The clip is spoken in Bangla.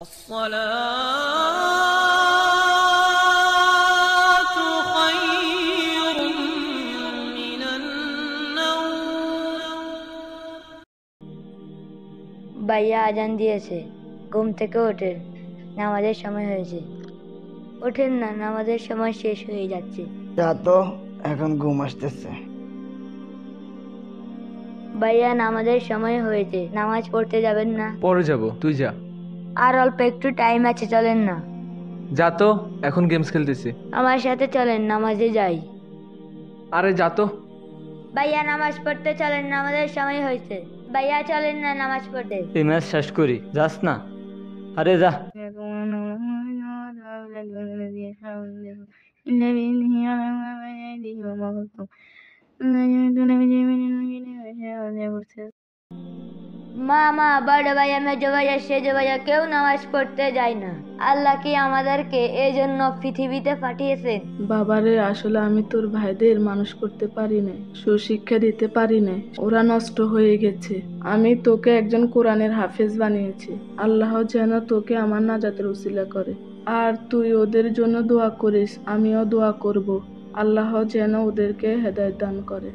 الصلاة خير من النوم। ভাইয়া আজান দিয়েছে, ঘুম থেকে ওঠেন, নামাজের সময় হয়েছে। ওঠেন না, নামাজের সময় শেষ হয়ে যাচ্ছে। যা তো, এখন ঘুম আসতেছে। ভাইয়া নামাজের সময় হয়েছে, নামাজ পড়তে যাবেন না? পরে যাব, তুই যা। আর অল্প একটু টাইম আছে, চলেন না? যা তো, এখন গেমস খেলতেছি। আমার সাথে চলেন, নামাজে যাই। আরে যা তো। ভাইয়া নামাজ পড়তে চলেন, নামাজের সময় হয়েছে। ভাইয়া চলেন না নামাজ পড়তে। এই ম্যাচ শেষ করি, যাস না? আরে যা। মা, বড় ভাইয়া, মেজো ভাইয়া, সেজো ভাইয়া কেউ নামাজ পড়তে যায় না। আল্লাহ কি আমাদেরকে এই জন্য পৃথিবীতে পাঠিয়েছেন? বাবারে, আসলে আমি তোর ভাইদের মানুষ করতে পারি না, সুশিক্ষা দিতে পারি না, ওরা নষ্ট হয়ে গেছে। আমি তোকে একজন কোরআনের হাফেজ বানিয়েছি। আল্লাহ যেন তোকে আমার নাজাতের উসিলা করে। আর তুই ওদের জন্য দোয়া করিস, আমিও দোয়া করব। আল্লাহ যেন ওদেরকে হেদায়েত দান করে।